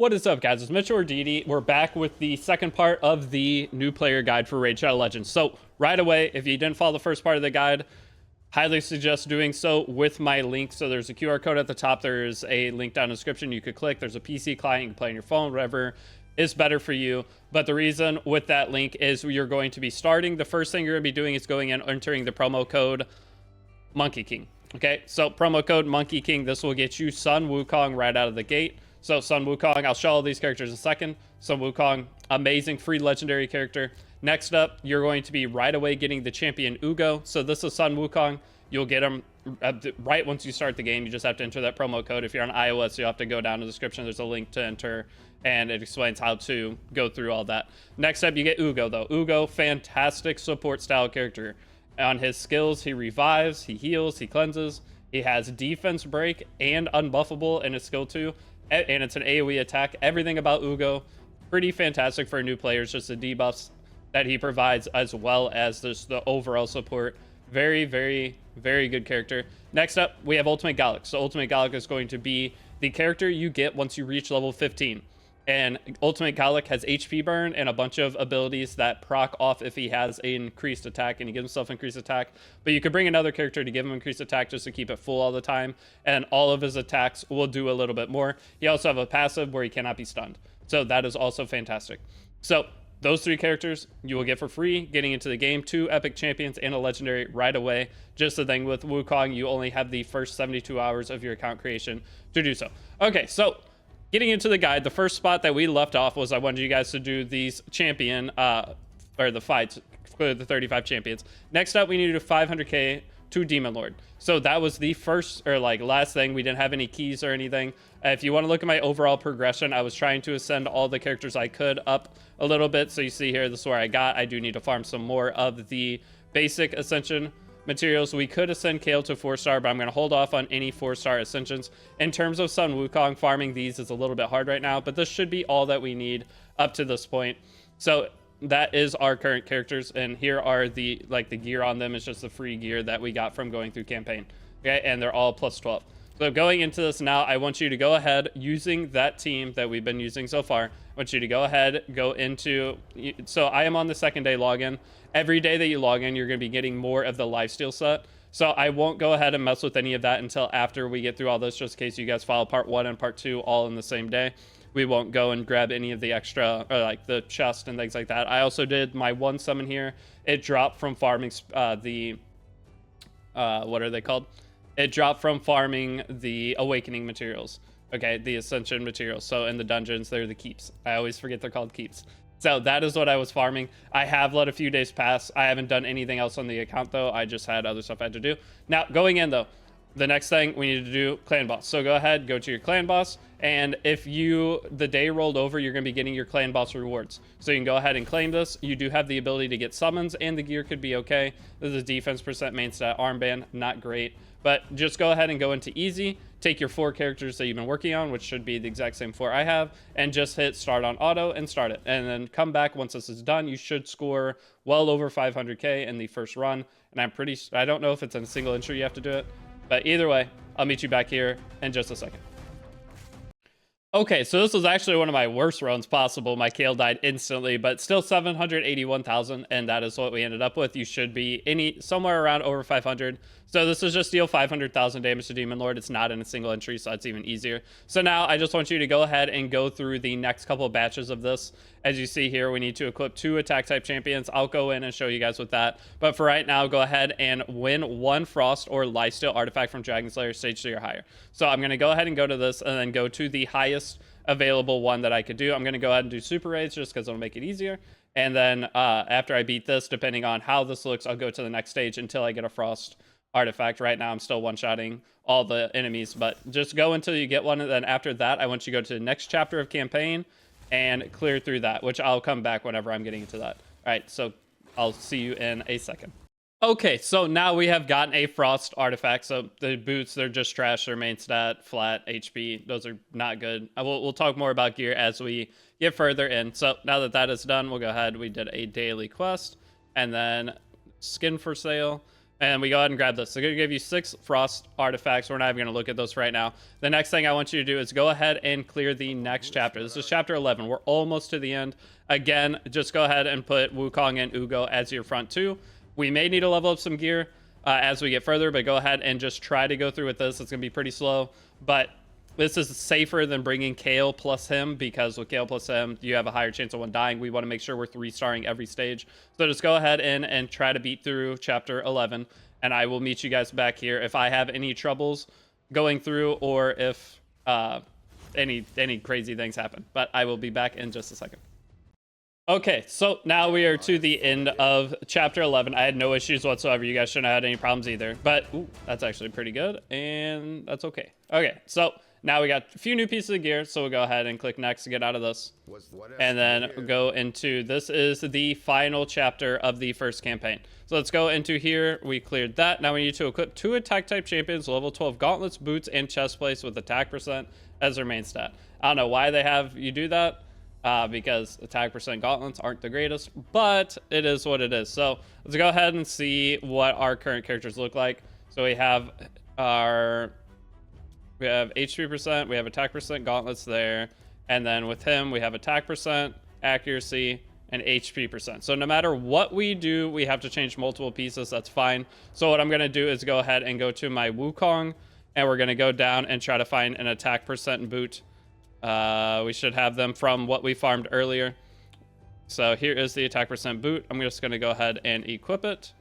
What is up, guys? It's Mitchell or Didi. We're back with the second part of the new player guide for Raid Shadow Legends. So right away, if you didn't follow the first part of the guide, highly suggest doing so with my link. So there's a QR code at the top. There's a link down in the description you could click. There's a PC client. You can play on your phone, whatever is better for you. But the reason with that link is you're going to be starting. The first thing you're going to be doing is going and entering the promo code Monkey King. Okay, so promo code Monkey King. This will get you Sun Wukong right out of the gate. So Sun Wukong, I'll show all these characters in a second. Sun Wukong, amazing free legendary character. Next up, you're going to be right away getting the champion Ugo. So this is Sun Wukong. You'll get him right once you start the game. You just have to enter that promo code. If you're on iOS, you'll have to go down to the description. There's a link to enter, and it explains how to go through all that. Next up, you get Ugo, though. Ugo, fantastic support style character. On his skills, he revives, he heals, he cleanses. He has defense break and unbuffable in his skill 2. And it's an AoE attack. Everything about Ugo, pretty fantastic for new players. Just the debuffs that he provides, as well as just the overall support. Very, very, very good character. Next up, we have Ultimate Gallic. So Ultimate Gallic is going to be the character you get once you reach level 15. And Ultimate Gallic has HP burn and a bunch of abilities that proc off if he has an increased attack, and he gives himself increased attack. But you could bring another character to give him increased attack just to keep it full all the time, and all of his attacks will do a little bit more. He also have a passive where he cannot be stunned, so that is also fantastic. So those 3 characters you will get for free getting into the game. 2 epic champions and a legendary right away. Just the thing with Wukong, you only have the first 72 hours of your account creation to do so. Okay, so getting into the guide, the first spot that we left off was I wanted you guys to do these champion, or the fights, clear the 35 champions. Next up, we needed a 500k to Demon Lord. So that was the first, or like last thing. We didn't have any keys or anything. If you want to look at my overall progression, I was trying to ascend all the characters I could up a little bit. So you see here, this is where I got. I do need to farm some more of the basic ascension materials. We could ascend Kale to 4-star, but I'm going to hold off on any 4-star ascensions. In terms of Sun Wukong, farming these is a little bit hard right now, but this should be all that we need up to this point. So that is our current characters, and here are the gear on them. It's just the free gear that we got from going through campaign. Okay, and they're all plus 12. So going into this now, I want you to go ahead using that team that we've been using so far. I want you to go ahead, go into, so I am on the second day login. Every day that you log in, you're going to be getting more of the lifesteal set. So I won't go ahead and mess with any of that until after we get through all this, just in case you guys follow part 1 and part 2 all in the same day. We won't go and grab any of the extra, or like the chest and things like that. I also did my 1 summon here. It dropped from farming what are they called? It dropped from farming the awakening materials. Okay, the ascension materials. So in the dungeons, they're the keeps. I always forget they're called keeps. So that is what I was farming. I have let a few days pass. I haven't done anything else on the account, though. I just had other stuff I had to do. Now, going in, though, the next thing we need to do, clan boss. So go ahead, go to your clan boss. And if the day rolled over, you're going to be getting your clan boss rewards. So you can go ahead and claim this. You do have the ability to get summons, and the gear could be okay. This is defense percent main stat armband. Not great. But just go ahead and go into easy. Take your 4 characters that you've been working on, which should be the exact same 4 I have, and just hit start on auto and start it. And then come back once this is done. You should score well over 500k in the first run. And I don't know if it's in a single entry you have to do it, but either way, I'll meet you back here in just a second. Okay, so this was actually one of my worst runs possible. My Kale died instantly, but still 781,000, and that is what we ended up with. You should be somewhere around over 500. So this is just deal 500,000 damage to Demon Lord. It's not in a single entry, so it's even easier. So now I just want you to go ahead and go through the next couple of batches of this. As you see here, we need to equip 2 attack type champions. I'll go in and show you guys with that. But for right now, go ahead and win 1 Frost or Lifesteal artifact from Dragon Slayer stage 3 or higher. So I'm going to go ahead and go to this and then go to the highest available one that I could do. I'm going to go ahead and do super raids just because it'll make it easier. And then after I beat this, depending on how this looks, I'll go to the next stage until I get a Frost artifact. Right now I'm still one-shotting all the enemies, but just go until you get one, and then after that I want you to go to the next chapter of campaign and clear through that, which I'll come back whenever I'm getting into that. All right, so I'll see you in a second. Okay, so now we have gotten a Frost artifact. So the boots, they're just trash. They're main stat, flat, HP. Those are not good. We'll talk more about gear as we get further in. So now that that is done, we'll go ahead. We did a daily quest and then skin for sale. And we go ahead and grab this. So I'm going to give you 6 frost artifacts. We're not even going to look at those right now. The next thing I want you to do is go ahead and clear the next chapter. This is chapter 11. We're almost to the end. Again, just go ahead and put Wukong and Ugo as your front 2. We may need to level up some gear as we get further, but go ahead and just try to go through with this. It's going to be pretty slow, but this is safer than bringing Kale plus him, because with Kale plus him, you have a higher chance of one dying. We want to make sure we're 3-starring every stage. So just go ahead and try to beat through chapter 11, and I will meet you guys back here if I have any troubles going through, or if any crazy things happen. But I will be back in just a second. Okay, so now we are to the end of chapter 11. I had no issues whatsoever. You guys shouldn't have had any problems either. But, ooh, that's actually pretty good, and that's okay. Okay, so now we got a few new pieces of gear, so we'll go ahead and click next to get out of this. And then go into, this is the final chapter of the first campaign. So let's go into here. We cleared that. Now we need to equip 2 attack type champions, level 12 gauntlets, boots, and chest plates with attack percent as their main stat. I don't know why they have you do that. Because attack percent gauntlets aren't the greatest, but it is what it is. So let's go ahead and see what our current characters look like. So we have HP percent, we have attack percent, gauntlets there, and then with him we have attack percent, accuracy, and HP percent. So no matter what we do, we have to change multiple pieces. That's fine. So what I'm going to do is go ahead and go to my Wukong, and we're going to go down and try to find an attack percent boot. We should have them from what we farmed earlier. So here is the attack percent boot. I'm just going to go ahead and equip it,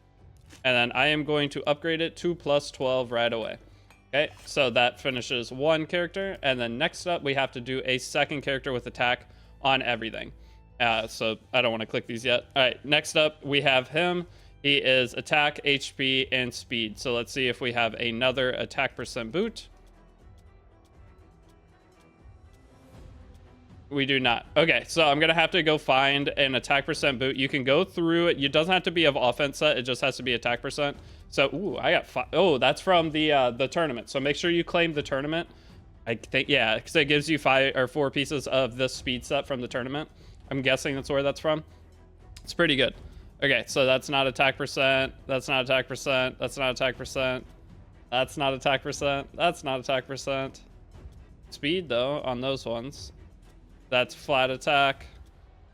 and then I am going to upgrade it to plus 12 right away. Okay, so that finishes one character, and then next up we have to do a second character with attack on everything. So I don't want to click these yet. All right, next up we have him. He is attack, HP, and speed. So let's see if we have another attack percent boot. We do not. Okay, so I'm gonna have to go find an attack percent boot. You can go through it. It doesn't have to be of offense set. It just has to be attack percent. So, ooh, I got 5. Oh, that's from the tournament. So make sure you claim the tournament. I think, yeah, because it gives you 5 or 4 pieces of the speed set from the tournament. I'm guessing that's where that's from. It's pretty good. Okay, so that's not attack percent. That's not attack percent. That's not attack percent. That's not attack percent. That's not attack percent. Speed though on those ones. That's flat attack.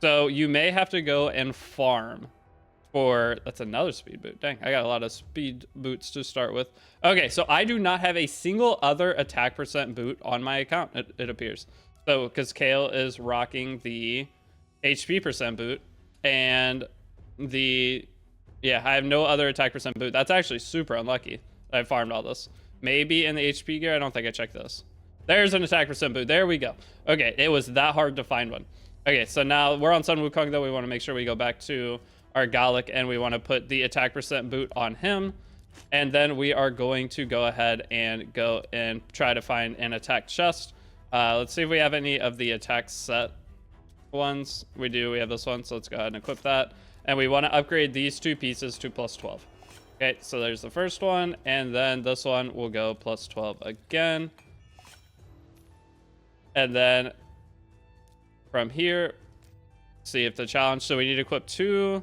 So you may have to go and farm for, that's another speed boot. Dang, I got a lot of speed boots to start with. Okay, so I do not have a single other attack percent boot on my account, it appears. So, because Kale is rocking the HP percent boot, and I have no other attack percent boot. That's actually super unlucky. I farmed all this. Maybe in the HP gear, I don't think I checked this. There's an attack percent boot. There we go. Okay, it was that hard to find one. Okay, so now we're on Sun Wukong, though. We want to make sure we go back to our Gallic, and we want to put the attack percent boot on him. And then we are going to go ahead and go and try to find an attack chest. Let's see if we have any of the attack set ones. We do. We have this one, so let's go ahead and equip that. And we want to upgrade these 2 pieces to plus 12. Okay, so there's the first one, and then this one will go plus 12 again. And then from here, see if the challenge. So we need to equip 2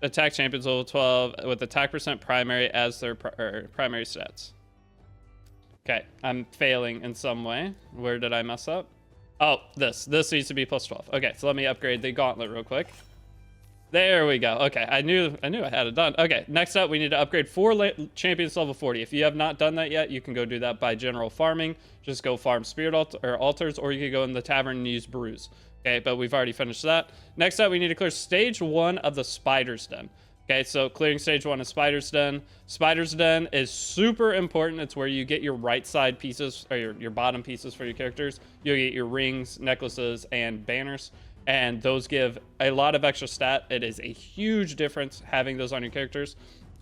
attack champions level 12 with attack percent primary as their primary stats. Okay, I'm failing in some way. Where did I mess up? Oh, this needs to be plus 12. Okay, so let me upgrade the gauntlet real quick. There we go. Okay, I knew I had it done. Okay, next up, we need to upgrade 4 champions level 40. If you have not done that yet, you can go do that by general farming. Just go farm spirit altars, or you can go in the tavern and use brews. Okay, but we've already finished that. Next up, we need to clear stage 1 of the Spider's Den. Okay, so clearing stage 1 of Spider's Den. Spider's Den is super important. It's where you get your right side pieces, or your bottom pieces for your characters. You'll get your rings, necklaces, and banners. And those give a lot of extra stat. It is a huge difference having those on your characters.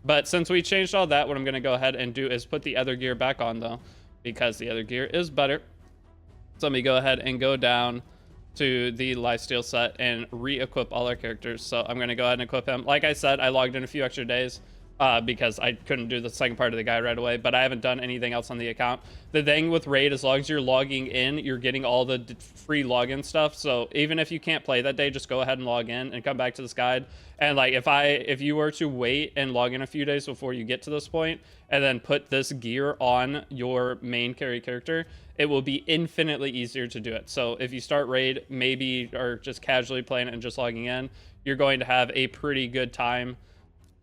But since we changed all that, what I'm going to go ahead and do is put the other gear back on, though, because the other gear is better. So let me go ahead and go down to the lifesteal set and re-equip all our characters. So I'm going to go ahead and equip him. Like I said, I logged in a few extra days. because I couldn't do the second part of the guide right away, but I haven't done anything else on the account. The thing with Raid, as long as you're logging in, you're getting all the free login stuff. So even if you can't play that day, just go ahead and log in and come back to this guide. And like if you were to wait and log in a few days before you get to this point and then put this gear on your main carry character, it will be infinitely easier to do it. So if you start Raid, maybe, or just casually playing it and just logging in, you're going to have a pretty good time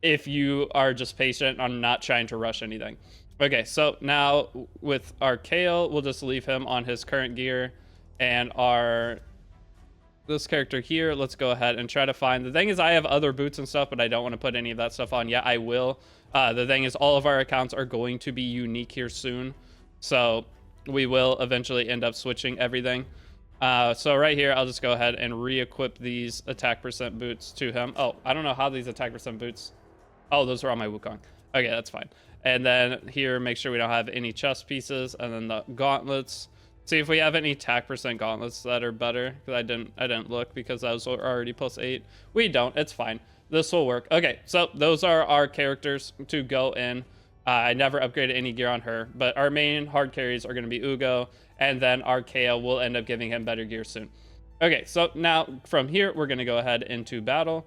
if you are just patient on not trying to rush anything. Okay, so now with our Kale, we'll just leave him on his current gear, and this character here, let's go ahead and try to find. The thing is, I have other boots and stuff, but I don't want to put any of that stuff on yet. I will. The thing is, all of our accounts are going to be unique here soon, so we will eventually end up switching everything. So right here, I'll just go ahead and re-equip these attack percent boots to him. Oh, I don't know how these attack percent boots. Oh, those are on my Wukong. Okay, that's fine. And then here, make sure we don't have any chest pieces. And then the gauntlets. See if we have any attack percent gauntlets that are better. Because I didn't look because those were already +8. We don't. It's fine. This will work. Okay, so those are our characters to go in. I never upgraded any gear on her. But our main hard carries are going to be Ugo. And then our Kale will end up giving him better gear soon. Okay, so now from here, we're going to go ahead into battle.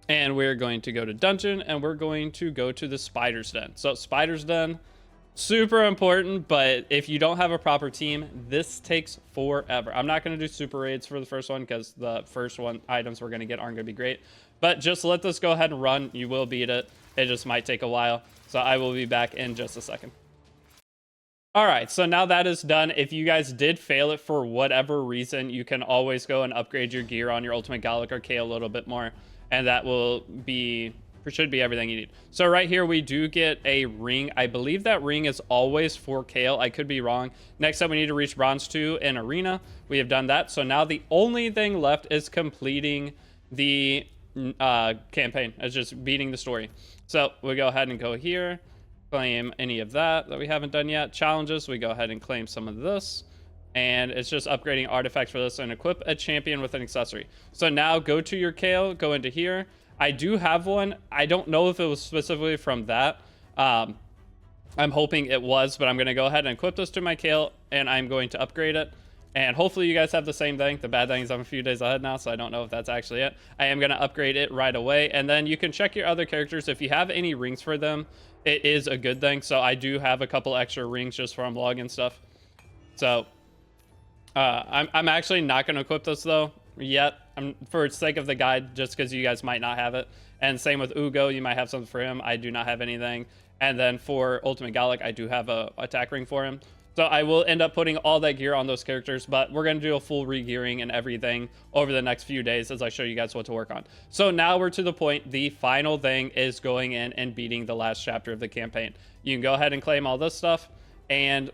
And we're going to go to dungeon, and we're going to go to the Spider's Den. So Spider's Den, super important, but if you don't have a proper team, this takes forever. I'm not going to do super raids for the first one because the first one items we're going to get aren't going to be great. But just let this go ahead and run. You will beat it. It just might take a while. So I will be back in just a second. All right, so now that is done. If you guys did fail it for whatever reason, you can always go and upgrade your gear on your Ultimate Gallic or Kale a little bit more. And that should be everything you need. So right here, we do get a ring. I believe that ring is always for Kale. I could be wrong. Next up, we need to reach Bronze 2 in Arena. We have done that. So now the only thing left is completing the campaign. It's just beating the story. So we'll go ahead and go here. Claim any of that we haven't done yet. Challenges, we go ahead and claim some of this. And it's just upgrading artifacts for this and equip a champion with an accessory. So now go to your Kale, go into here. I do have one. I don't know if it was specifically from that. I'm hoping it was, but I'm going to go ahead and equip this to my Kale, and I'm going to upgrade it. And hopefully you guys have the same thing. The bad thing is I'm a few days ahead now, so I don't know if that's actually it. I am going to upgrade it right away. And then you can check your other characters. If you have any rings for them, it is a good thing. So I do have a couple extra rings just from login stuff. So I'm actually not going to equip this though yet. For the sake of the guide, just because you guys might not have it. And same with Ugo, you might have something for him. I do not have anything. And then for Ultimate Gallic, I do have a attack ring for him. So I will end up putting all that gear on those characters, but we're going to do a full re-gearing and everything over the next few days as I show you guys what to work on. So now we're to the point. The final thing is going in and beating the last chapter of the campaign. You can go ahead and claim all this stuff and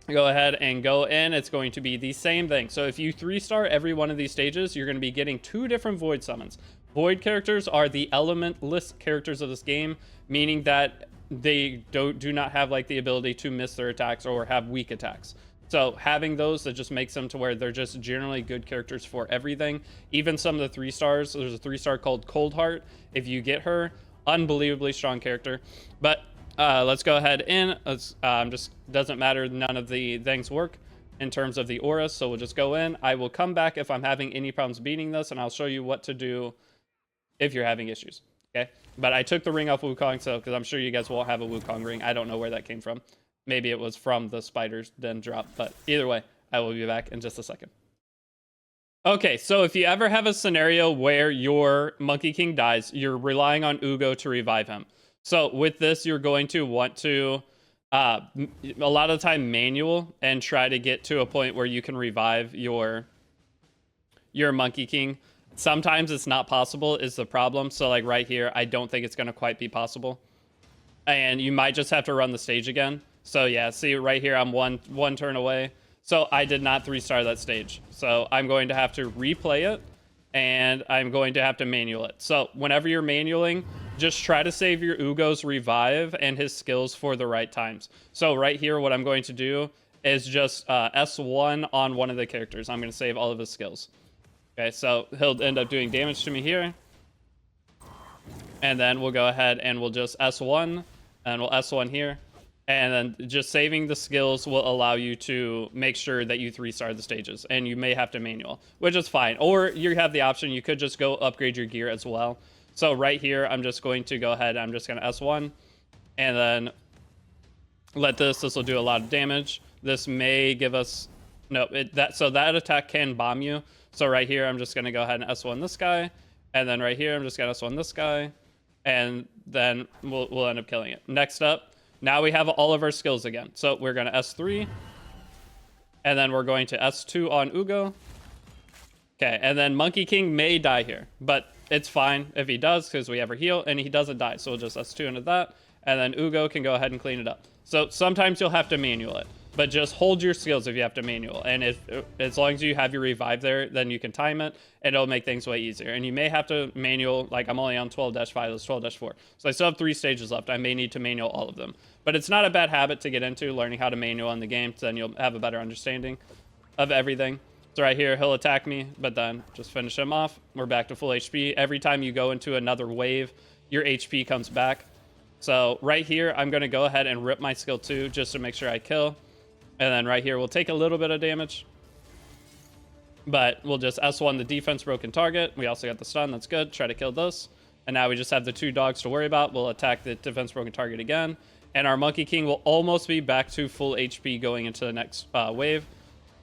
go ahead and go in. It's going to be the same thing. So if you 3-star every one of these stages, you're going to be getting 2 different Void summons. Void characters are the elementless characters of this game, meaning that they do not have like the ability to miss their attacks or have weak attacks. So having those, that just makes them to where they're just generally good characters for everything. Even some of the 3-stars, there's a 3-star called Cold Heart. If you get her, unbelievably strong character. But let's go ahead in. Let's just doesn't matter. None of the things work in terms of the auras. So we'll just go in. I will come back if I'm having any problems beating this, and I'll show you what to do if you're having issues. Okay, but I took the ring off Wukong, so because I'm sure you guys won't have a Wukong ring. I don't know where that came from. Maybe it was from the Spider's Den drop, but either way, I will be back in just a second. Okay, so if you ever have a scenario where your Monkey King dies, you're relying on Ugo to revive him. So with this, you're going to want to, a lot of the time, manual and try to get to a point where you can revive your Monkey King. Sometimes it's not possible is the problem. So like right here, I don't think it's going to quite be possible. And you might just have to run the stage again. So yeah, see right here, I'm one turn away. So I did not 3-star that stage. So I'm going to have to replay it, and I'm going to have to manual it. So whenever you're manualing, just try to save your Ugo's revive and his skills for the right times. So right here, what I'm going to do is just S1 on one of the characters. I'm going to save all of his skills. Okay, so he'll end up doing damage to me here. And then we'll go ahead and we'll just S1, and we'll S1 here. And then just saving the skills will allow you to make sure that you 3-star the stages. And you may have to manual, which is fine. Or you have the option, you could just go upgrade your gear as well. So right here, I'm just going to go ahead, I'm just going to S1. And then let this will do a lot of damage. This may give us, no, so that attack can bomb you. So right here, I'm just going to go ahead and S1 this guy. And then right here, I'm just going to S1 this guy. And then we'll end up killing it. Next up, now we have all of our skills again. So we're going to S3. And then we're going to S2 on Ugo. Okay, and then Monkey King may die here. But it's fine if he does, because we have our heal, and he doesn't die. So we'll just S2 into that. And then Ugo can go ahead and clean it up. So sometimes you'll have to manual it. But just hold your skills if you have to manual. And as long as you have your revive there, then you can time it, and it'll make things way easier. And you may have to manual, like I'm only on 12-5, that's 12-4. So I still have 3 stages left. I may need to manual all of them. But it's not a bad habit to get into, learning how to manual in the game, so then you'll have a better understanding of everything. So right here, he'll attack me, but then just finish him off. We're back to full HP. Every time you go into another wave, your HP comes back. So right here, I'm going to go ahead and rip my skill 2 just to make sure I kill. And then right here, we'll take a little bit of damage. But we'll just S1 the defense broken target. We also got the stun. That's good. Try to kill this. And now we just have the 2 dogs to worry about. We'll attack the defense broken target again. And our Monkey King will almost be back to full HP going into the next wave.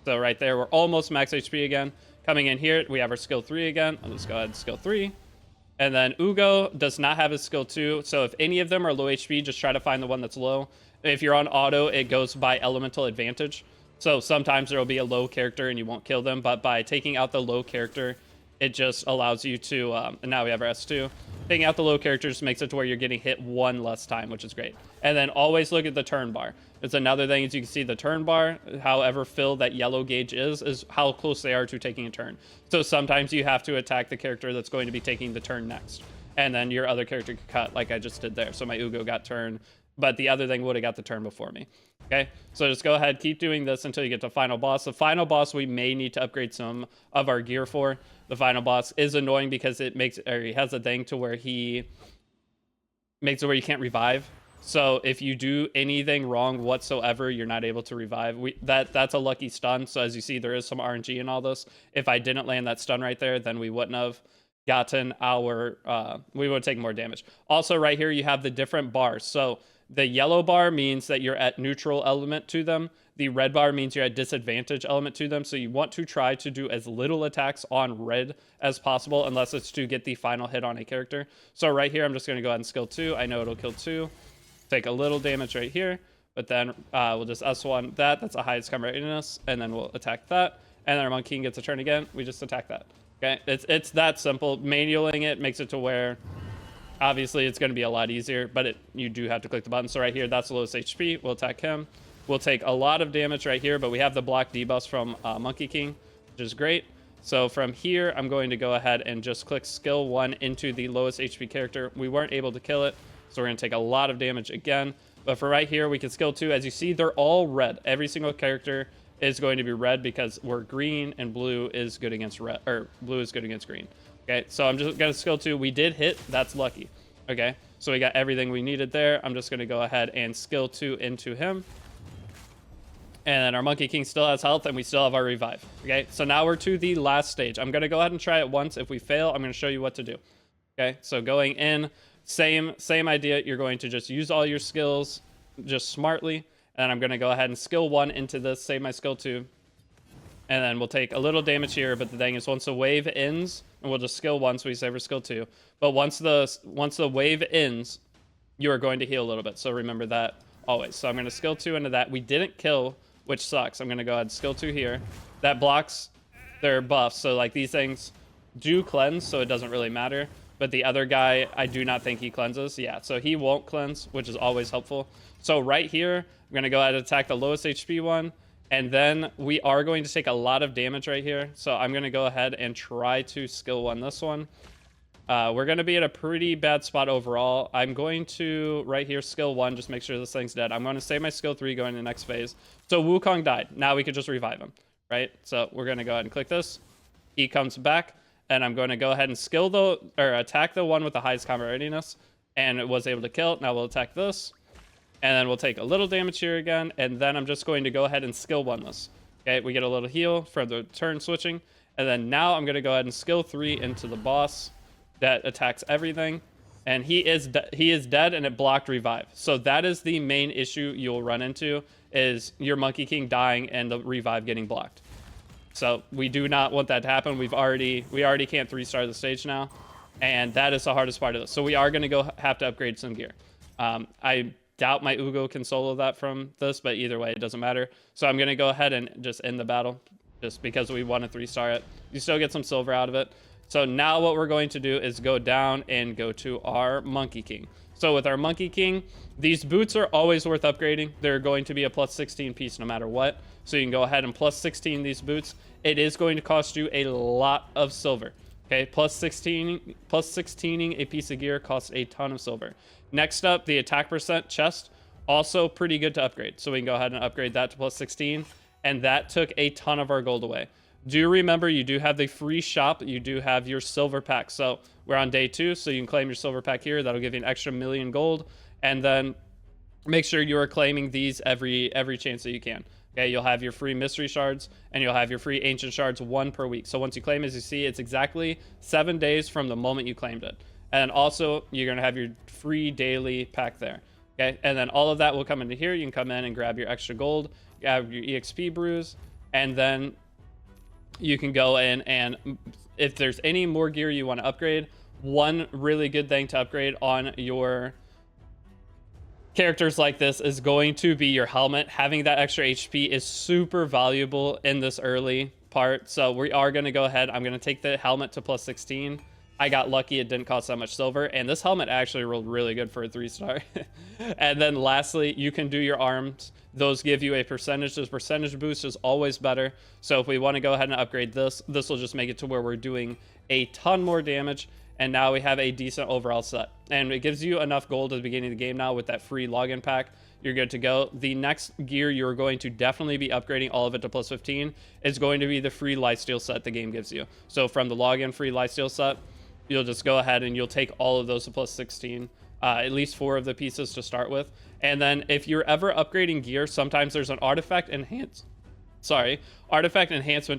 So right there, we're almost max HP again. Coming in here, we have our skill 3 again. I'll just go ahead and skill 3. And then Ugo does not have his skill 2. So if any of them are low HP, just try to find the one that's low. If you're on auto, it goes by elemental advantage. So sometimes there will be a low character and you won't kill them. But by taking out the low character, it just allows you to, and now we have our S2. Taking out the low character just makes it to where you're getting hit 1 less time, which is great. And then always look at the turn bar. It's another thing, as you can see, the turn bar, however filled that yellow gauge is how close they are to taking a turn. So sometimes you have to attack the character that's going to be taking the turn next. And then your other character can cut, like I just did there. So my Ugo got turned, but the other thing would have got the turn before me. Okay, so just go ahead, keep doing this until you get to final boss. The final boss we may need to upgrade some of our gear for. The final boss is annoying because it makes, or he has a thing to where he makes it where you can't revive. So if you do anything wrong whatsoever, you're not able to revive. That's a lucky stun. So as you see, there is some RNG in all this. If I didn't land that stun right there, then we wouldn't have gotten our, we would have taken more damage. Also right here, you have the different bars. So the yellow bar means that you're at neutral element to them. The red bar means you're at disadvantage element to them. So you want to try to do as little attacks on red as possible, unless it's to get the final hit on a character. So right here, I'm just going to go ahead and skill 2. I know it'll kill 2. Take a little damage right here, but then we'll just S1 that. That's the highest combat readiness, and then we'll attack that. And then our Monkey King gets a turn again. We just attack that. Okay, it's that simple. Manualing it makes it to where obviously it's going to be a lot easier, but you do have to click the button. So right here, that's the lowest HP. We'll attack him. We'll take a lot of damage right here, but we have the block debuffs from Monkey King, which is great. So from here, I'm going to go ahead and just click skill 1 into the lowest HP character. We weren't able to kill it, so we're going to take a lot of damage again. But for right here, we can skill 2. As you see, they're all red. Every single character is going to be red because we're green and blue is good against red, or blue is good against green. Okay, so I'm just going to skill 2. We did hit. That's lucky. Okay, so we got everything we needed there. I'm just going to go ahead and skill 2 into him. And then our Monkey King still has health, and we still have our revive. Okay, so now we're to the last stage. I'm going to go ahead and try it once. If we fail, I'm going to show you what to do. Okay, so going in, same idea. You're going to just use all your skills just smartly. And I'm going to go ahead and skill 1 into this, save my skill 2. And then we'll take a little damage here, but the thing is once the wave ends, and we'll just skill 1, so we save our skill 2. But once the wave ends, you are going to heal a little bit. So remember that always. So I'm going to skill 2 into that. We didn't kill, which sucks. I'm going to go ahead and skill 2 here. That blocks their buffs. So like these things do cleanse, so it doesn't really matter. But the other guy, I do not think he cleanses. Yeah, so he won't cleanse, which is always helpful. So right here, I'm going to go ahead and attack the lowest HP one. And then we are going to take a lot of damage right here. So I'm going to go ahead and try to skill 1 this one. We're going to be at a pretty bad spot overall. I'm going to, right here, skill 1, just make sure this thing's dead. I'm going to save my skill 3 going to the next phase. So Wukong died. Now we could just revive him, right? So we're going to go ahead and click this. He comes back. and I'm going to go ahead and skill the, or attack the one with the highest combat readiness, and it was able to kill it. Now we'll attack this, and then we'll take a little damage here again, and then I'm just going to go ahead and skill 1 this. Okay, we get a little heal from the turn switching, and then now I'm going to go ahead and skill 3 into the boss that attacks everything, and he is dead, and it blocked revive. So that is the main issue you'll run into, is your Monkey King dying and the revive getting blocked. So we do not want that to happen. We already can't 3-star the stage now, and that is the hardest part of this. So we are going to have to upgrade some gear. I doubt my Ugo can solo that from this, but either way, it doesn't matter. So I'm going to go ahead and just end the battle, just because we want to 3-star it. You still get some silver out of it. So now what we're going to do is go down and go to our Monkey King. So with our Monkey King, these boots are always worth upgrading. They're going to be a plus 16 piece no matter what. So you can go ahead and plus 16 these boots. It is going to cost you a lot of silver. Okay, plus 16ing a piece of gear costs a ton of silver. Next up, the attack percent chest, also pretty good to upgrade. So we can go ahead and upgrade that to plus 16. And that took a ton of our gold away. Do remember, you do have the free shop. You do have your silver pack. So we're on day 2, so you can claim your silver pack here. That'll give you an extra 1,000,000 gold. And then make sure you are claiming these every chance that you can. Okay, you'll have your free mystery shards, and you'll have your free ancient shards 1 per week. So once you claim, as you see, it's exactly 7 days from the moment you claimed it. And also, you're going to have your free daily pack there. Okay, and then all of that will come into here. You can come in and grab your extra gold, grab your EXP brews, and then you can go in, and if there's any more gear you want to upgrade, one really good thing to upgrade on your characters like this is going to be your helmet. Having that extra HP is super valuable in this early part. So we are going to go ahead. I'm going to take the helmet to plus 16. I got lucky. It didn't cost that much silver. And this helmet actually rolled really good for a 3-star. And then lastly, you can do your arms. Those give you a percentage. This percentage boost is always better. So if we want to go ahead and upgrade this, this will just make it to where we're doing a ton more damage. And now we have a decent overall set. And it gives you enough gold at the beginning of the game now with that free login pack. You're good to go. The next gear you're going to definitely be upgrading all of it to plus 15 is going to be the free lifesteal set the game gives you. So from the login free lifesteal set, you'll just go ahead and you'll take all of those to plus 16. At least 4 of the pieces to start with. And then if you're ever upgrading gear, sometimes there's an artifact enhancement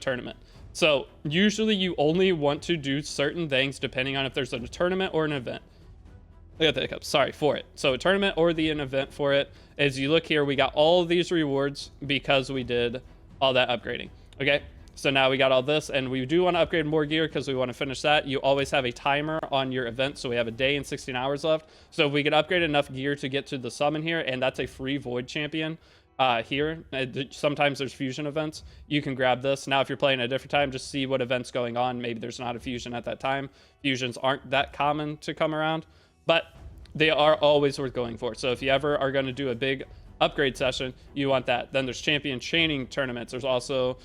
tournament. So usually you only want to do certain things depending on if there's a tournament or an event. I got the hiccups. Sorry, for it. So a tournament or an event for it. As you look here, we got all of these rewards because we did all that upgrading. Okay. So now we got all this, and we do want to upgrade more gear because we want to finish that. You always have a timer on your event, so we have a day and 16 hours left. So if we can upgrade enough gear to get to the summon here, and that's a free void champion here. Sometimes there's fusion events. You can grab this. Now if you're playing at a different time, just see what event's going on. Maybe there's not a fusion at that time. Fusions aren't that common to come around, but they are always worth going for. So if you ever are going to do a big upgrade session, you want that. Then there's champion chaining tournaments. There's also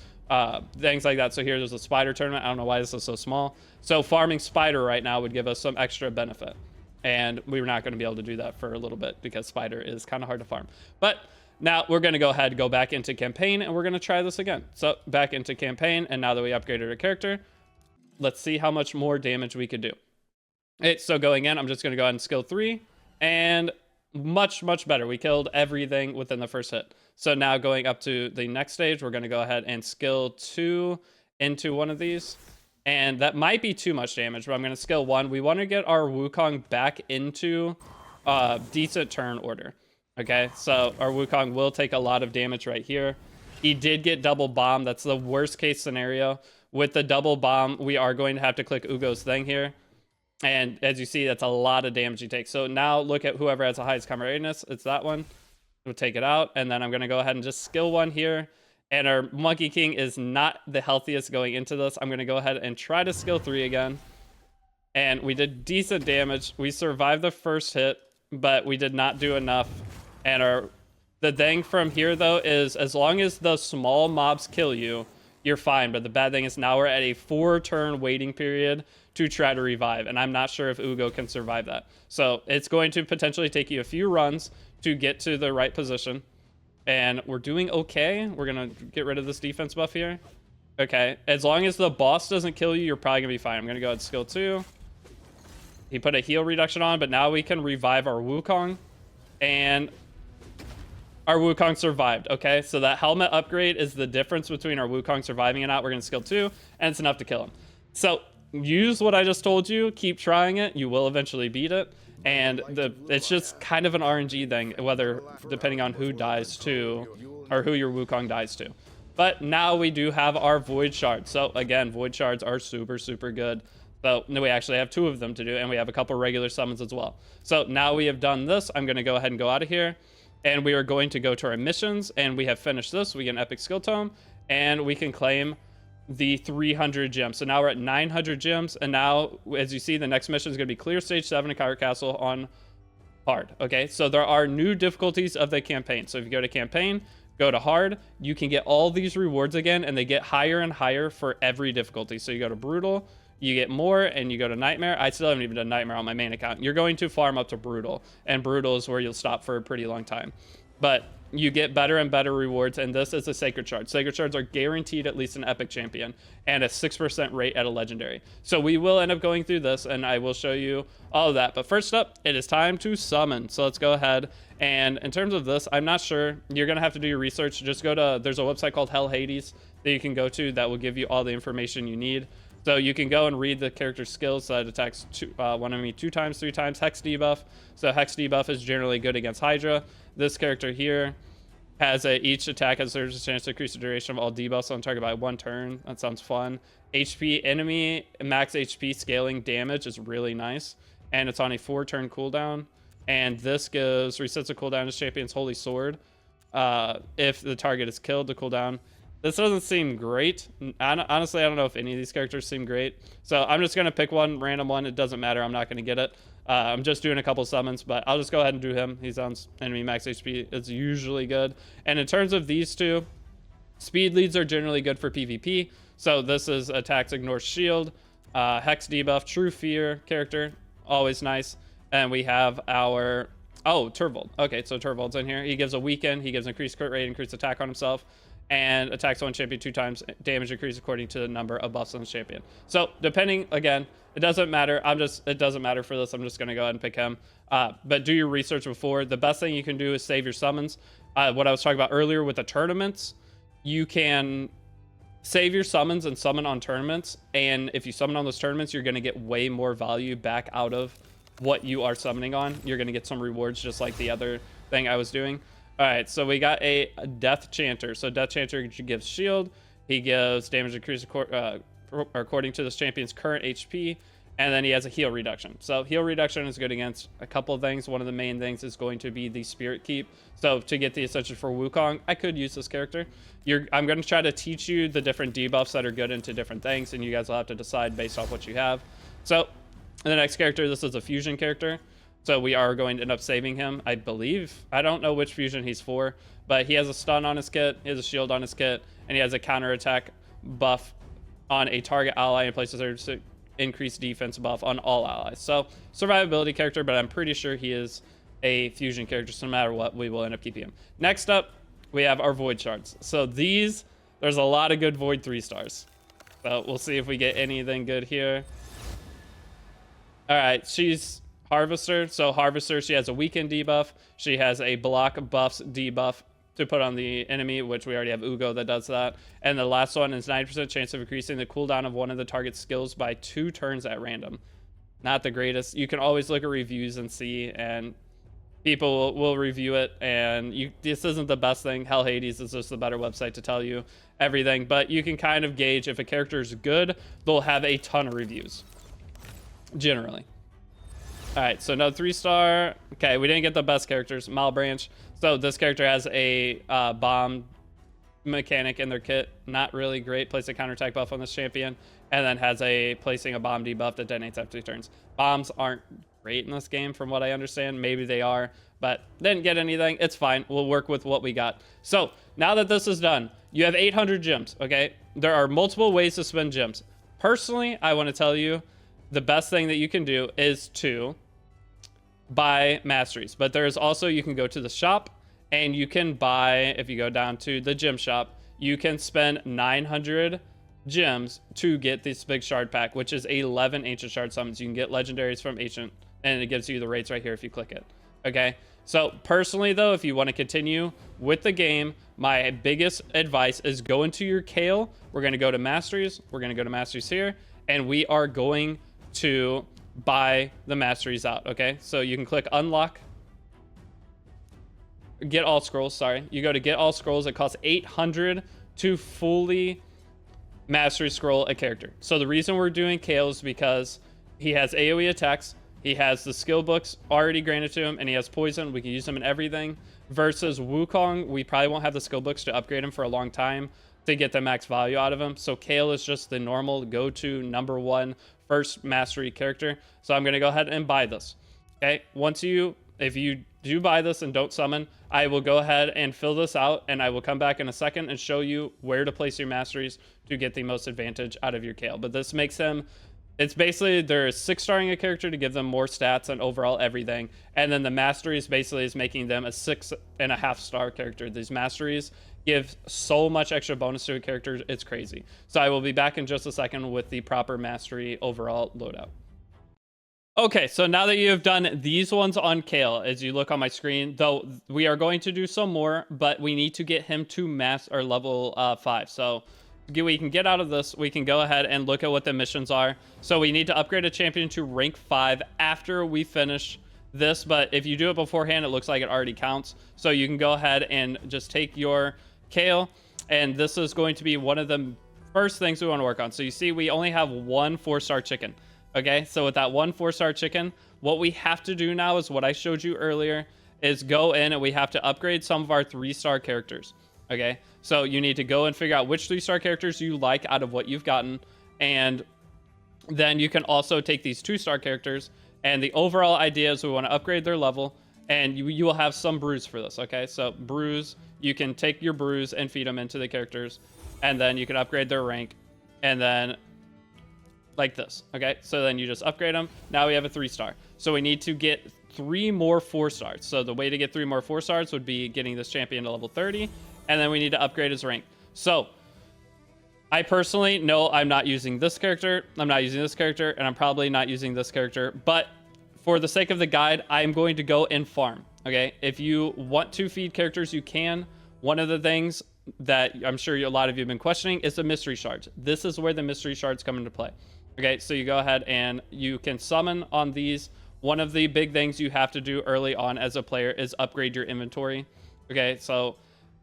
things like that. So here there's a spider tournament. I don't know why this is so small. So farming spider right now would give us some extra benefit, and we were not going to be able to do that for a little bit because spider is kind of hard to farm. But now we're going to go ahead and go back into campaign, and we're going to try this again. So back into campaign, and now that we upgraded our character, let's see how much more damage we could do. Okay, so going in, I'm just going to go ahead and skill 3, and much better. We killed everything within the first hit. So now going up to the next stage, we're going to go ahead and skill 2 into one of these, and that might be too much damage, but I'm going to skill 1. We want to get our Wukong back into decent turn order. Okay, so our Wukong will take a lot of damage right here. He did get double bomb. That's the worst case scenario. With the double bomb, we are going to have to click Ugo's thing here. And as you see, that's a lot of damage he takes. So now look at whoever has the highest combat readiness. It's that one. We'll take it out. And then I'm going to go ahead and just skill 1 here. And our Monkey King is not the healthiest going into this. I'm going to go ahead and try to skill 3 again. And we did decent damage. We survived the first hit, but we did not do enough. And the thing from here, though, is as long as the small mobs kill you, you're fine. But the bad thing is now we're at a 4-turn waiting period to try to revive, and I'm not sure if Ugo can survive that. So it's going to potentially take you a few runs to get to the right position, and we're doing okay. We're gonna get rid of this defense buff here. Okay, as long as the boss doesn't kill you, you're probably gonna be fine. I'm gonna go ahead and skill 2. He put a heal reduction on, but now we can revive our Wukong, and our Wukong survived. Okay, so that helmet upgrade is the difference between our Wukong surviving and not. We're gonna skill 2, and it's enough to kill him. So use what I just told you. Keep trying it. You will eventually beat it. And it's just kind of an RNG thing, whether depending on who dies to, or who your Wukong dies to. But now we do have our Void Shards. So again, Void Shards are super, super good. So we actually have 2 of them to do, and we have a couple regular summons as well. So now we have done this. I'm going to go ahead and go out of here. And we are going to go to our missions, and we have finished this. We get an Epic Skill Tome, and we can claim the 300 gems. So now we're at 900 gems, and now, as you see, the next mission is going to be clear stage 7 of Kyra Castle on hard. Okay, so there are new difficulties of the campaign. So if you go to campaign, go to hard, you can get all these rewards again, and they get higher and higher for every difficulty. So you go to brutal, you get more, and you go to nightmare. I still haven't even done nightmare on my main account. You're going to farm up to brutal, and brutal is where you'll stop for a pretty long time. But you get better and better rewards, and this is a Sacred Shard. Sacred Shards are guaranteed at least an Epic Champion, and a 6% rate at a Legendary. So we will end up going through this, and I will show you all of that. But first up, it is time to summon. So let's go ahead, and in terms of this, I'm not sure. You're going to have to do your research. Just go to, there's a website called Hell Hades that you can go to that will give you all the information you need. So you can go and read the character's skills. So it attacks one enemy 2 times, 3 times. Hex debuff. So Hex debuff is generally good against Hydra. This character here has each attack has a chance to increase the duration of all debuffs on target by 1 turn. That sounds fun. HP enemy max HP scaling damage is really nice, and it's on a 4-turn cooldown. And this resets the cooldown as champion's holy sword. If the target is killed, the cooldown. This doesn't seem great. Honestly, I don't know if any of these characters seem great. So I'm just going to pick one, random one. It doesn't matter. I'm not going to get it. I'm just doing a couple summons, but I'll just go ahead and do him. He's on enemy max HP. It's usually good. And in terms of these 2, speed leads are generally good for PvP. So this is attacks, ignore shield, Hex debuff, true fear character. Always nice. And we have our, Turvold. Okay, so Turvold's in here. He gives a weaken. He gives increased crit rate, increased attack on himself, and attacks one champion 2 times, damage increase according to the number of buffs on the champion. So depending, again, it doesn't matter. It doesn't matter for this. I'm just going to go ahead and pick him. But do your research before. The best thing you can do is save your summons. What I was talking about earlier with the tournaments, you can save your summons and summon on tournaments. And if you summon on those tournaments, you're going to get way more value back out of what you are summoning on. You're going to get some rewards just like the other thing I was doing. All right, so we got a Death Chanter. So Death Chanter gives shield. He gives damage increase according to this champion's current HP. And then he has a heal reduction. So heal reduction is good against a couple of things. One of the main things is going to be the Spirit Keep. So to get the Ascension for Wukong, I could use this character. I'm going to try to teach you the different debuffs that are good into different things, and you guys will have to decide based off what you have. So the next character, this is a fusion character. So we are going to end up saving him, I believe. I don't know which fusion he's for, but he has a stun on his kit, he has a shield on his kit, and he has a counterattack buff on a target ally and places a increased defense buff on all allies. So survivability character, but I'm pretty sure he is a fusion character, so no matter what, we will end up keeping him. Next up, we have our Void Shards. So there's a lot of good Void 3-stars. So we'll see if we get anything good here. All right, she's Harvester. So Harvester, she has a weaken debuff. She has a block buffs debuff to put on the enemy, which we already have Ugo that does that. And the last one is 90% chance of increasing the cooldown of one of the target skills by 2 turns at random. Not the greatest. You can always look at reviews and see, and people will review it, and this isn't the best thing. Hell Hades is just a better website to tell you everything, but you can kind of gauge if a character is good, they'll have a ton of reviews, generally. All right, so another 3-star. Okay, we didn't get the best characters. Malbranch. So this character has a bomb mechanic in their kit. Not really great. Place a counterattack buff on this champion, and then has a placing a bomb debuff that detonates after 2 turns. Bombs aren't great in this game from what I understand. Maybe they are, but didn't get anything. It's fine. We'll work with what we got. So now that this is done, you have 800 gems, okay? There are multiple ways to spend gems. Personally, I want to tell you the best thing that you can do is to buy Masteries, but there's also, you can go to the shop and you can buy, if you go down to the gem shop, you can spend 900 gems to get this big shard pack, which is 11 ancient shard summons. You can get legendaries from ancient, and it gives you the rates right here if you click it. Okay, so personally though, if you want to continue with the game, my biggest advice is go into your Kale. We're going to go to Masteries. We're going to go to Masteries here, and we are going to buy the Masteries out. Okay, so you can click unlock, get all scrolls. Sorry, you go to get all scrolls. It costs 800 to fully Mastery scroll a character. So the reason we're doing Kale is because he has AoE attacks, he has the skill books already granted to him, and he has poison. We can use him in everything. Versus Wukong, we probably won't have the skill books to upgrade him for a long time to get the max value out of him. So Kale is just the normal go-to number one first mastery character. So I'm going to go ahead and buy this. Okay, if you do buy this and don't summon, I will go ahead and fill this out, and I will come back in a second and show you where to place your masteries to get the most advantage out of your Kale. But this makes him, it's basically they're 6-starring a character to give them more stats and overall everything, and then the masteries basically is making them a 6.5-star character. These masteries give so much extra bonus to a character, it's crazy. So I will be back in just a second with the proper mastery overall loadout. Okay, so now that you have done these ones on Kale, as you look on my screen, though we are going to do some more, but we need to get him to level 5. So we can get out of this. We can go ahead and look at what the missions are. So we need to upgrade a champion to rank 5 after we finish this, but if you do it beforehand, it looks like it already counts. So you can go ahead and just take your Kale, and this is going to be one of the first things we want to work on. So you see we only have one 4-star chicken. Okay, so with that one 4-star chicken, what we have to do now is what I showed you earlier, is go in and we have to upgrade some of our 3-star characters. Okay, so you need to go and figure out which 3-star characters you like out of what you've gotten, and then you can also take these 2-star characters, and the overall idea is we want to upgrade their level, and you will have some brews for this. Okay, so brews, you can take your brews and feed them into the characters, and then you can upgrade their rank, and then like this. Okay, so then you just upgrade them. Now we have a 3-star. So we need to get 3 more 4-stars. So the way to get 3 more 4-stars would be getting this champion to level 30, and then we need to upgrade his rank. So I personally know I'm not using this character, I'm not using this character, and I'm probably not using this character, but for the sake of the guide, I'm going to go and farm. Okay, if you want to feed characters, you can. One of the things that I'm sure a lot of you have been questioning is the mystery shards. This is where the mystery shards come into play. Okay, so you go ahead and you can summon on these. One of the big things you have to do early on as a player is upgrade your inventory. Okay, so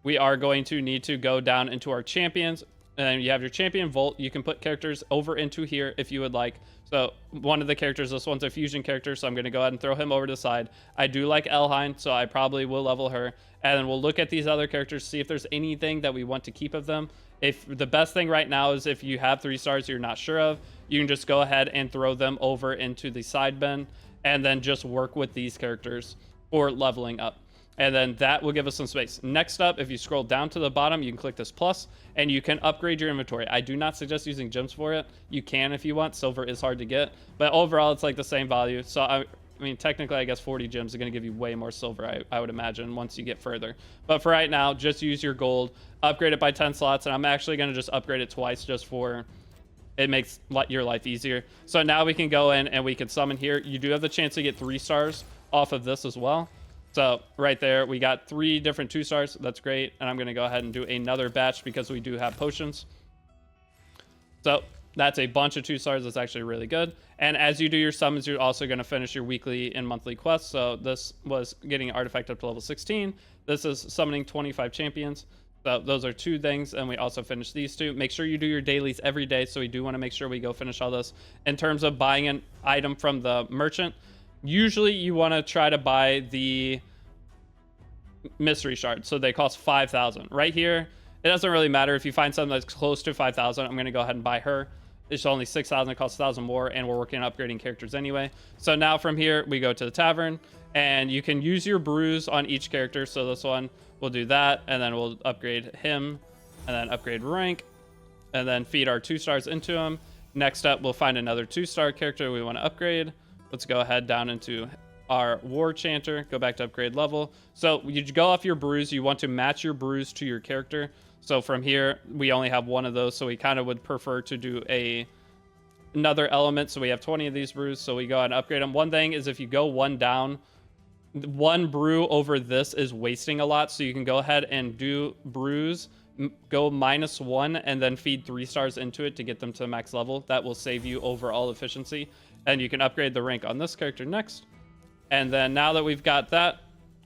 we are going to need to go down into our champions, and then you have your champion vault. You can put characters over into here if you would like. So one of the characters, this one's a fusion character, so I'm going to go ahead and throw him over to the side. I do like Elhine, so I probably will level her. And then we'll look at these other characters, see if there's anything that we want to keep of them. If the best thing right now is if you have 3 stars you're not sure of, you can just go ahead and throw them over into the side bin, and then just work with these characters for leveling up. And then that will give us some space. Next up, if you scroll down to the bottom, you can click this plus, and you can upgrade your inventory. I do not suggest using gems for it. You can if you want. Silver is hard to get, but overall it's like the same value. So I mean, technically, I guess 40 gems are going to give you way more silver, I would imagine, once you get further. But for right now, just use your gold, upgrade it by 10 slots, and I'm actually going to just upgrade it twice just for it makes your life easier. So now we can go in and we can summon here. You do have the chance to get 3 stars off of this as well. So right there, we got 3 different 2 stars. That's great. And I'm going to go ahead and do another batch because we do have potions. So that's a bunch of 2 stars. That's actually really good. And as you do your summons, you're also going to finish your weekly and monthly quests. So this was getting an artifact up to level 16. This is summoning 25 champions. So those are 2 things, and we also finished these 2. Make sure you do your dailies every day, so we do want to make sure we go finish all this. In terms of buying an item from the merchant, usually you want to try to buy the mystery shard, so they cost 5,000. Right here, it doesn't really matter if you find something that's close to 5,000. I'm going to go ahead and buy her. It's only 6,000, it costs 1,000 more, and we're working on upgrading characters anyway. So now from here, we go to the tavern, and you can use your brews on each character. So this one, we'll do that, and then we'll upgrade him, and then upgrade rank, and then feed our 2 stars into him. Next up, we'll find another 2-star character we want to upgrade. Let's go ahead down into our War Chanter, go back to upgrade level. So you go off your brews. You want to match your brews to your character. So from here, we only have one of those. So we kind of would prefer to do another element. So we have 20 of these brews. So we go ahead and upgrade them. One thing is if you go one down, one brew over this is wasting a lot. So you can go ahead and do brews, go -1, and then feed 3 stars into it to get them to max level. That will save you overall efficiency. And you can upgrade the rank on this character next. And then now that we've got that,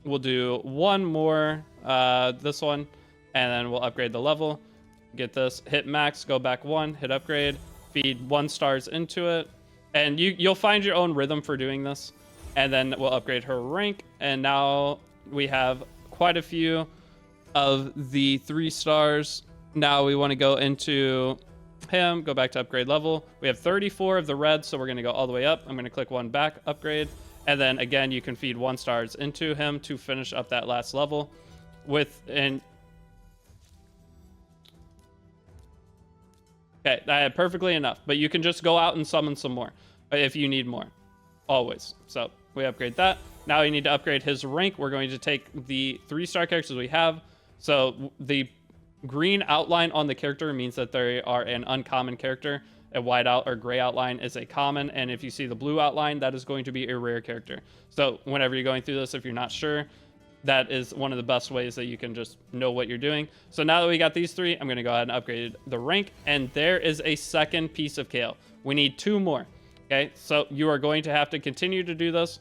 we'll do one more, this one, and then we'll upgrade the level. Get this, hit max, go back 1, hit upgrade, feed 1 stars into it. And you'll find your own rhythm for doing this. And then we'll upgrade her rank. And now we have quite a few of the 3 stars. Now we want to go into him, go back to upgrade level. We have 34 of the red, so we're going to go all the way up. I'm going to click 1 back, upgrade. And then again, you can feed 1 stars into him to finish up that last level okay, I had perfectly enough, but you can just go out and summon some more if you need more, always. So we upgrade that. Now we need to upgrade his rank. We're going to take the 3-star characters we have. So the green outline on the character means that they are an uncommon character. A white out or gray outline is a common, and if you see the blue outline, that is going to be a rare character. So whenever you're going through this, if you're not sure, that is one of the best ways that you can just know what you're doing. So now that we got these 3, I'm going to go ahead and upgrade the rank, and there is a second piece of kale. We need 2 more. Okay, so you are going to have to continue to do this.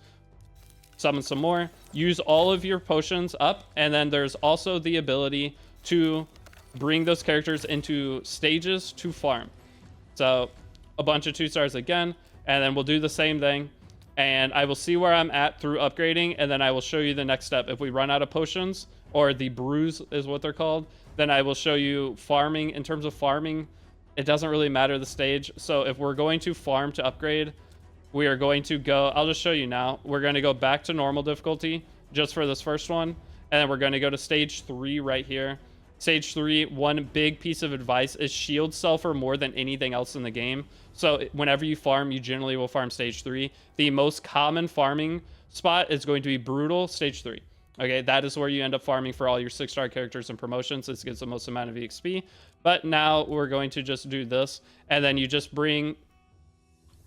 Summon some more. Use all of your potions up, and then there's also the ability to bring those characters into stages to farm. So a bunch of 2 stars again, and then we'll do the same thing. And I will see where I'm at through upgrading, and then I will show you the next step. If we run out of potions, or the brews is what they're called, then I will show you farming. In terms of farming, it doesn't really matter the stage. So if we're going to farm to upgrade, we are going to go, I'll just show you now. We're going to go back to normal difficulty just for this first one. And then we're going to go to stage 3 right here. Stage 3, one big piece of advice is shield cell for more than anything else in the game. So whenever you farm, you generally will farm stage 3. The most common farming spot is going to be brutal stage 3. Okay, that is where you end up farming for all your 6-star characters and promotions. This gets the most amount of EXP. But now we're going to just do this. And then you just bring...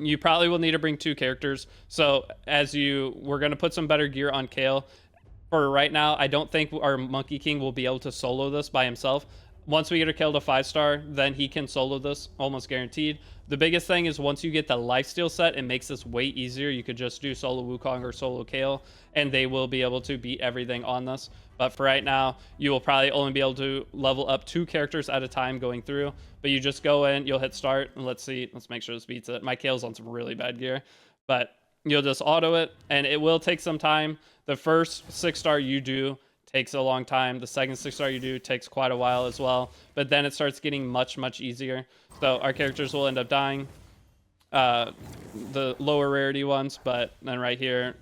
You probably will need to bring 2 characters. So we're going to put some better gear on Kale. For right now, I don't think our Monkey King will be able to solo this by himself. Once we get a kill to 5-star, then he can solo this, almost guaranteed. The biggest thing is once you get the lifesteal set, it makes this way easier. You could just do solo Wukong or solo Kale, and they will be able to beat everything on this. But for right now, you will probably only be able to level up 2 characters at a time going through. But you just go in, you'll hit start, and let's make sure this beats it. My Kale's on some really bad gear, but you'll just auto it, and it will take some time. The first 6-star you do takes a long time. The second 6-star you do takes quite a while as well. But then it starts getting much, much easier. So our characters will end up dying. The lower rarity ones, but then right here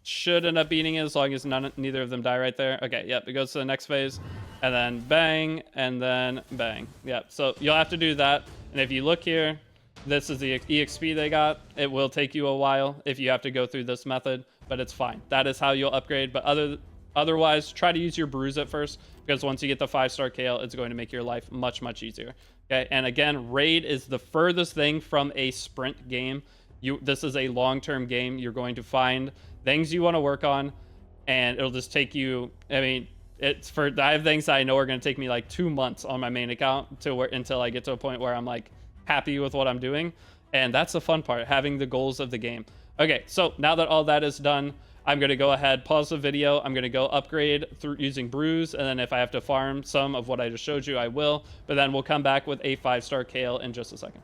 should end up beating it as long as neither of them die right there. Okay, yep, it goes to the next phase. And then bang, and then bang. Yep, so you'll have to do that. And if you look here, this is the EXP they got. It will take you a while if you have to go through this method, but it's fine. That is how you'll upgrade. But otherwise, try to use your brews at first, because once you get the 5-star Kale, it's going to make your life much, much easier. Okay, and again, Raid is the furthest thing from a sprint game. This is a long-term game. You're going to find things you want to work on, and it'll just take you, I mean, I have things that I know are going to take me like 2 months on my main account until I get to a point where I'm like, happy with what I'm doing, and that's the fun part, having the goals of the game. Okay, so now that all that is done, I'm going to go ahead, pause the video. I'm going to go upgrade through using brews, and then if I have to farm some of what I just showed you, I will, but then we'll come back with a 5-star Kale in just a second.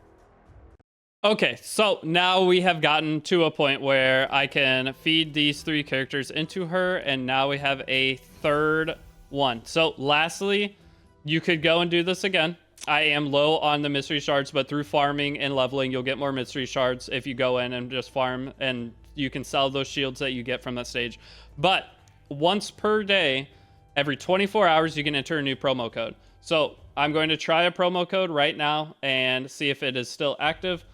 Okay, so now we have gotten to a point where I can feed these 3 characters into her, and now we have a third one. So lastly, you could go and do this again. I am low on the mystery shards, but through farming and leveling, you'll get more mystery shards if you go in and just farm, and you can sell those shields that you get from that stage. But once per day, every 24 hours, you can enter a new promo code. So I'm going to try a promo code right now and see if it is still active.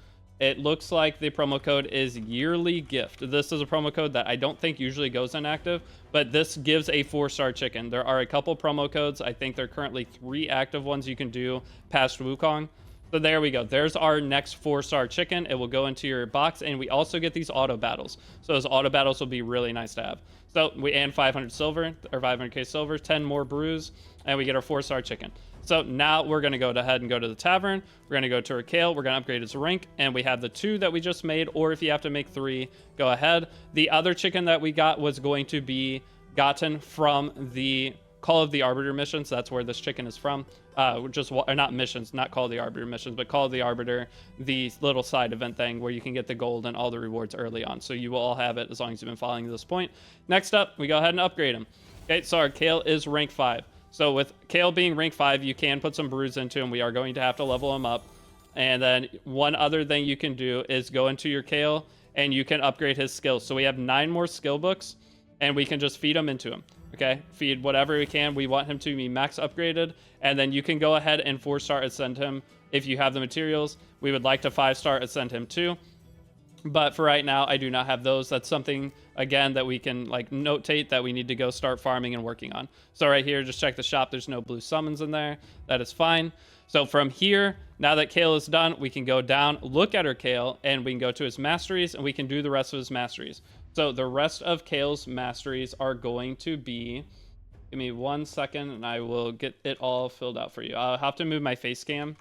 it looks like the promo code is yearly gift. This is a promo code that I don't think usually goes inactive, but this gives a 4-star chicken. There are a couple promo codes. I think there are currently 3 active ones you can do past Wukong. So there we go. There's our next 4-star chicken. It will go into your box, and we also get these auto battles. So those auto battles will be really nice to have. So and 500 silver, or 500k silver, 10 more brews, and we get our 4-star chicken. So now we're going to go ahead and go to the tavern. We're going to go to our Kale. We're going to upgrade its rank, and we have the 2 that we just made, or if you have to make 3, go ahead. The other chicken that we got was going to be gotten from the Call of the Arbiter missions. That's where this chicken is from. Not missions, not Call of the Arbiter missions, but Call of the Arbiter, the little side event thing where you can get the gold and all the rewards early on. So you will all have it as long as you've been following to this point. Next up, we go ahead and upgrade him. Okay, so our Kale is rank 5. So with Kale being rank 5, you can put some brews into him. We are going to have to level him up. And then one other thing you can do is go into your Kale and you can upgrade his skills. So we have 9 more skill books, and we can just feed them into him. Okay, feed whatever we can. We want him to be max upgraded, and then you can go ahead and 4-star ascend him if you have the materials. We would like to 5-star ascend him too, but for right now, I do not have those. That's something, again, that we can like notate that we need to go start farming and working on. So right here, just check the shop. There's no blue summons in there. That is fine. So from here, now that Kale is done, we can go down, look at our Kale, and we can go to his masteries, and we can do the rest of his masteries. So the rest of Kale's masteries are going to be, give me 1 second and I will get it all filled out for you. I'll have to move my face cam.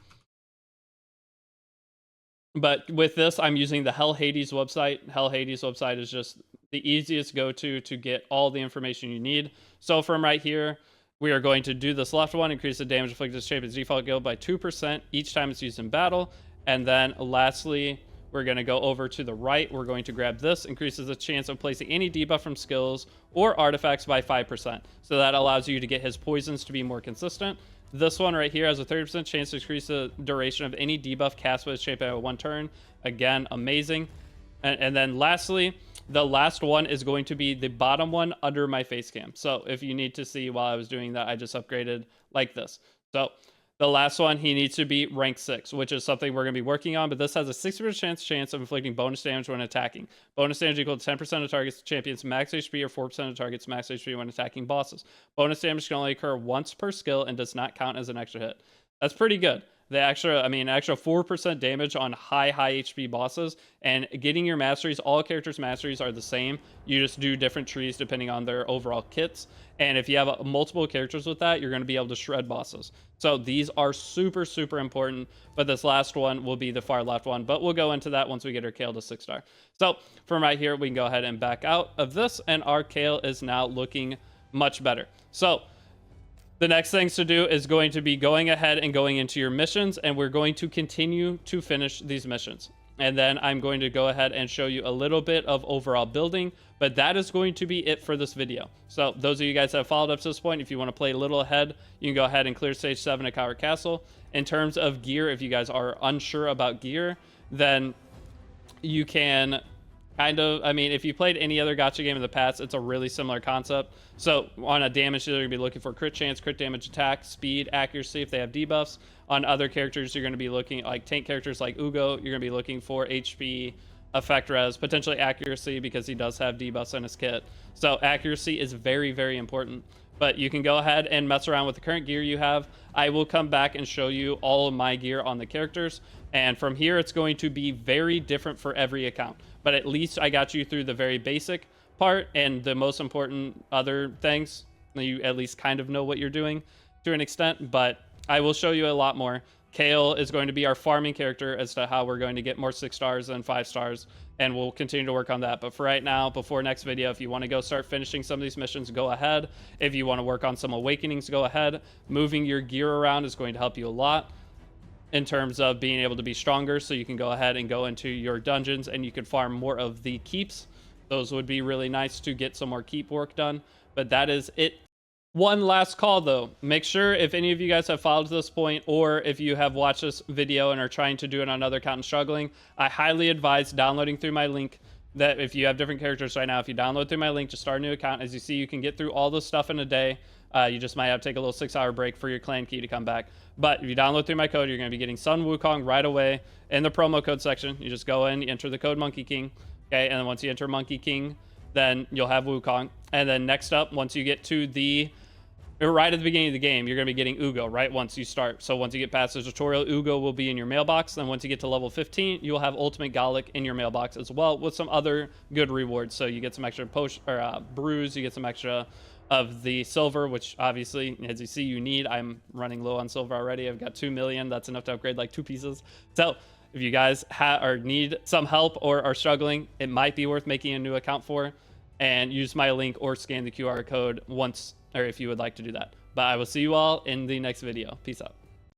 But with this, I'm using the Hell Hades website. Hell Hades website is just the easiest go-to to get all the information you need. So from right here, we are going to do this left one, increase the damage inflicted to champion's default guild by 2% each time it's used in battle. And then lastly, we're going to go over to the right. We're going to grab this, increases the chance of placing any debuff from skills or artifacts by 5%. So that allows you to get his poisons to be more consistent. This one right here has a 30% chance to increase the duration of any debuff cast by his champion by 1 turn. Again, amazing. And then lastly, the last one is going to be the bottom one under my face cam. So if you need to see while I was doing that, I just upgraded like this. So the last one, he needs to be rank 6, which is something we're going to be working on, but this has a 60% chance of inflicting bonus damage when attacking. Bonus damage equal to 10% of targets champion's max HP or 4% of targets max HP when attacking bosses. Bonus damage can only occur once per skill and does not count as an extra hit. That's pretty good. The extra 4% damage on high HP bosses, and getting your masteries, all characters' masteries are the same. You just do different trees depending on their overall kits. And if you have multiple characters with that, you're going to be able to shred bosses. So these are super, super important. But this last one will be the far left one. But we'll go into that once we get our Kale to 6-star. So from right here, we can go ahead and back out of this. And our Kale is now looking much better. So the next things to do is going to be going ahead and going into your missions, and we're going to continue to finish these missions. And then I'm going to go ahead and show you a little bit of overall building, but that is going to be it for this video. So those of you guys that have followed up to this point, if you want to play a little ahead, you can go ahead and clear stage 7 at Coward Castle. In terms of gear, if you guys are unsure about gear, then you can if you played any other gacha game in the past, it's a really similar concept. So on a damage, you're going to be looking for crit chance, crit damage, attack, speed, accuracy if they have debuffs. On other characters, you're going to be looking, like tank characters like Ugo, you're going to be looking for HP, effect res, potentially accuracy because he does have debuffs in his kit. So accuracy is very, very important. But you can go ahead and mess around with the current gear you have. I will come back and show you all of my gear on the characters. And from here, it's going to be very different for every account. But at least I got you through the very basic part, and the most important other things, you at least kind of know what you're doing to an extent, but I will show you a lot more. Kale is going to be our farming character as to how we're going to get more 6-stars and 5-stars, and we'll continue to work on that. But for right now, before next video, if you want to go start finishing some of these missions, go ahead. If you want to work on some awakenings, go ahead. Moving your gear around is going to help you a lot in terms of being able to be stronger, so you can go ahead and go into your dungeons and you can farm more of the keeps. Those would be really nice to get some more keep work done, but that is it. One last call though, make sure if any of you guys have followed to this point, or if you have watched this video and are trying to do it on another account and struggling, I highly advise downloading through my link. That if you have different characters right now, if you download through my link to start a new account, as you see, you can get through all this stuff in a day. You just might have to take a little 6-hour break for your clan key to come back. But if you download through my code, you're going to be getting Sun Wukong right away in the promo code section. You just go in, you enter the code Monkey King, okay? And then once you enter Monkey King, then you'll have Wukong. And then next up, once you get to right at the beginning of the game, you're going to be getting Ugo right once you start. So once you get past the tutorial, Ugo will be in your mailbox. Then once you get to level 15, you'll have Ultimate Garlic in your mailbox as well with some other good rewards. So you get some extra brews, you get some extra of the silver, which obviously, as you see, you need. I'm running low on silver already. I've got 2 million. That's enough to upgrade like 2 pieces. So if you guys need some help or are struggling, it might be worth making a new account for, and use my link or scan the QR code once, or if you would like to do that. But I will see you all in the next video. Peace out.